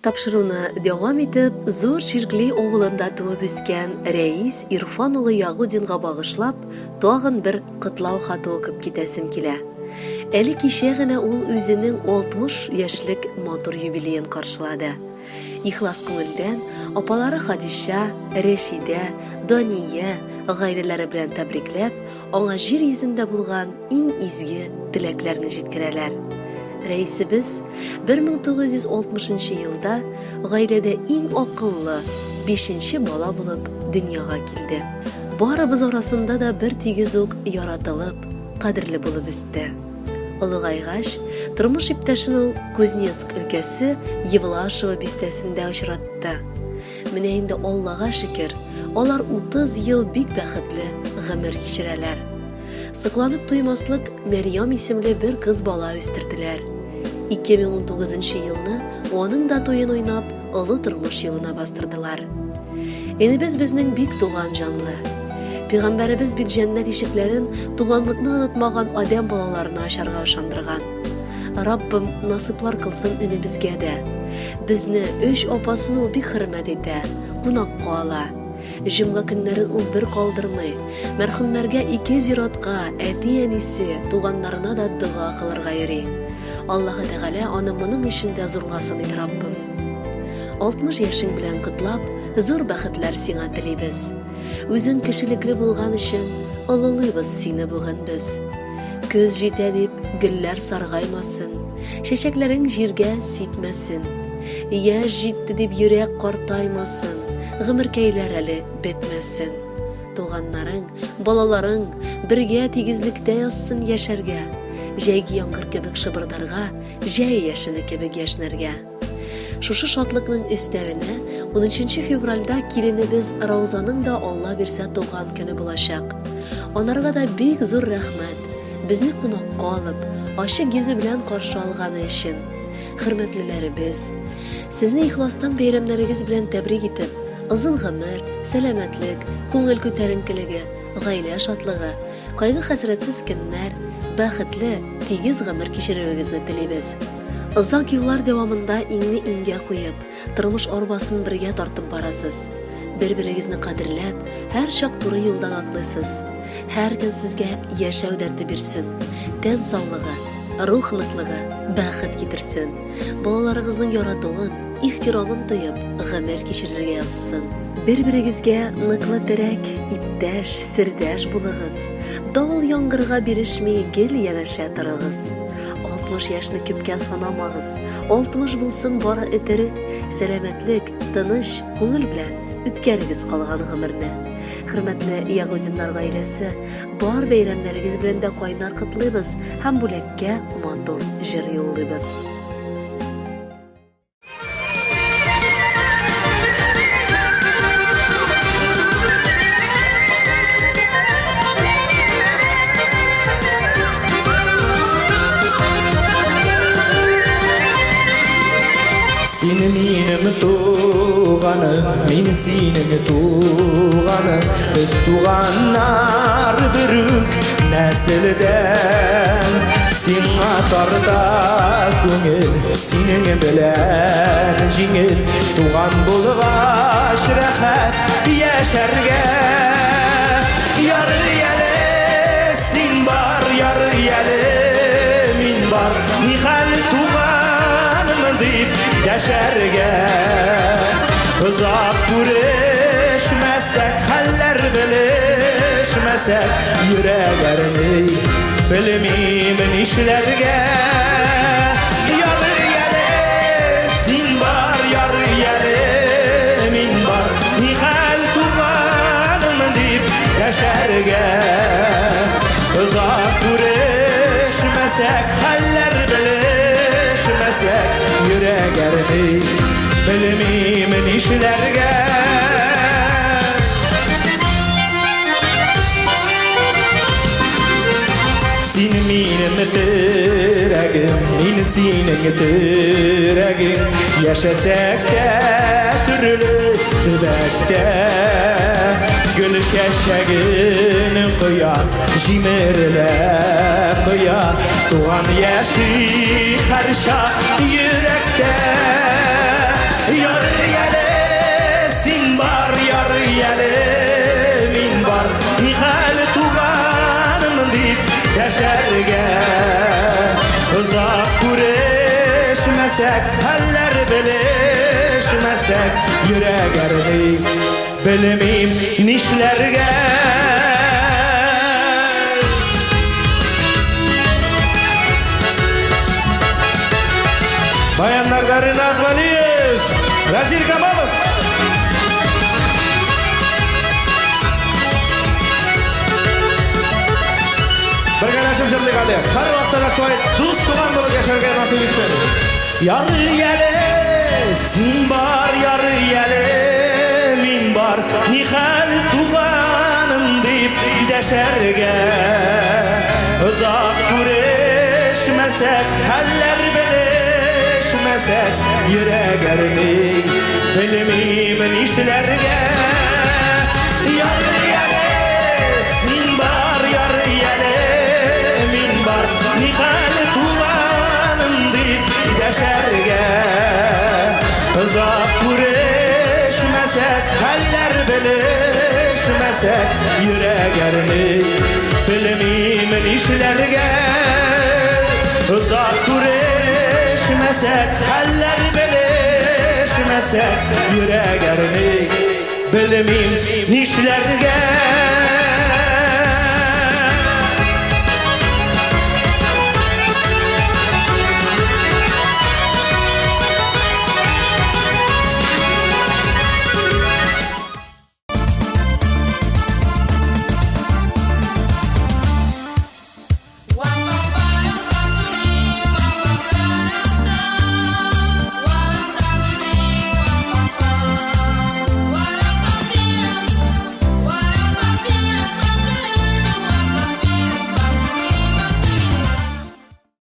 тапшыруны дәвам итеп, зур Ширкли авылында туып үскән Рәис Ирфан улы Ягудинга багышлап, тагын бер котлау хаты укып китәсем килә. Әле кичә генә ул үзенең 60 яшьлек матур юбилеен каршылады. Ихлас күңелдән апалары Хадиша, Рәшидә, Дания гаиләләре белән тәбрикләп, аңа җир йөзендә булган иң изге теләкләрне җиткерәләр. Рәисебез 1960 елда гаиләдә иң акыллы 5нче бала булып дөньяга килде. Барыбыз арасында да бер тигез үк яратылып, кадерле булып үсте. Олыгайгач, тормыш иптәшен ул Кузнецк өлкәсе Евлашево бистәсендә очратты. Менә инде Аллага шөкер, алар 30 ел бик бәхетле гомер кичерәләр. Сыкланып туймаслык Мәрьям исемле бер кыз бала үстерделәр. 2019 елны аның да туен уйнап, олы тормыш юлына бастырдылар. Энебез безнең бик туган җанлы. Пәйгамбәребез бит җәннәт ишекләрен туганлыкны онытмаган адәм балаларына ачарга ышандырган. Раббым насыплар кылсын энебезгә дә. Безне 3 апасын ул бик хөрмәт итә, кунакка ала. Җомга көннәрен ул бер калдырмый. Мәрхүмнәргә 2 зиратка, әти-әнисе, туганнарына да дуга кылырга йөри. Аллаһы Тәгалә аны моның эшендә зурласын иде Раббым. 60 яшең белән котлап, зур бәхетләр сиңа телибез. Үзең кешелекле булган өчен олылыйбыз сине бүген без. Көз җитә дип гөлләр саргаймасын, чәчәкләрең җиргә сипмәсен. Яшь җитте дип йөрәк картаймасын, гомеркәйләр әле бетмәсен. Туганнарың, балаларың бергә тигезлектә язсын яшәргә. Җәйге яңгыр кебек шыбырдарга, җәй яшене кебек яшнәргә. Шушы шатлыкның өстәвенә 13 февральдә киленебез Раузаның да Алла бирсә туган көне булачак. Анарга да бик зур рәхмәт. Безне кунакка алып, ачык йөзе белән каршы алганы өчен. Хөрмәтлеләребез, сезне ихластан бәйрәмнәрегез белән тәбрик итеп, озын гомер, сәламәтлек, күңел күтәренкелеге, гаилә шатлыгы, кайгы-хәсрәтсез көннәр, бәхетле, тигез гомер кичерүегезне телибез. Озак еллар дәвамында иңне иңгә куеп, тормыш арбасын бергә тартып барасыз. Бер-берегезне кадерләп, һәр чак туры юлдан атлыйсыз. Һәр көн сезгә яшәү дәрте бирсен, тән саулыгы, рух ныклыгы, бәхет китерсен. Балаларыгызның яратуын, ихтирамын тоеп, гомер кичерергә язсын. Бер-берегезгә ныклы терәк, иптәш, сердәш булыгыз. Давыл яңгырга бирешми, гел янәшә торыгыз. 60 яшьне күпкә санамагыз. 60 булсын бары этере, сәламәтлек, тыныч, күңел белән үткәрегез калган гомерне. Хөрмәтле Ягудиннар гаиләсе, бар бәйрәмнәрегез белән дә кайнар котлыйбыз һәм бүләккә матур җыр юллыйбыз. Seni minim tuğanım, min senin tuğanım. Biz tuğanlar bürük nesilden. Sen atarda көңіл, senin bilen жеңіл. Tuğan bulgaç rahat yaşarga. Yar yali sen bar, yar yali min bar. Nihal tuğanım deyip yaşarga. Uzak görüşmesek, haller bilişmesek, yüreğlerini bilmeyim işlerge. Yar yali sen var, yar yali min var. Nihal tuğanım deyip yaşarga. Uzak görüşmesek, haller bilişmesek, yüreğlerini bilmeyim işlerge. Sen benim direğim, ben senin direğin. Yaşasak da türlü dübekte, gül şeşeğini koyar, jimirle koyar. Doğan yaşı karşa yürekte. Yarı yele sin bar yarı yele min bar Nihal tuğanım deyip yaşarga Uzak kureşmesek haller bileşmesek Yürek erdi bilmeyim nişlerge Bayanlar Rinat Valiyev, Razil Kamalov. Birgalashib jirlik qilib, har vaqtda shoyat do'st tugan bo'lib yasharga nasib etsin. Yarı yele sin bar, yarı yele min bar, nihal tuganım deyip deşerge. Uzak kureşmesek haller bilmesak yürek ermey bilmeyim işlerge Yarı yele sin bar yarı yele min bar Nihal tuğanım deyip yaşarge Uzak kureşmesek haller bilmesak yürek ermey bilmeyim işlerge Uzak kureşmesek haller bilmesak yürek ermey bilmeyim nişlerge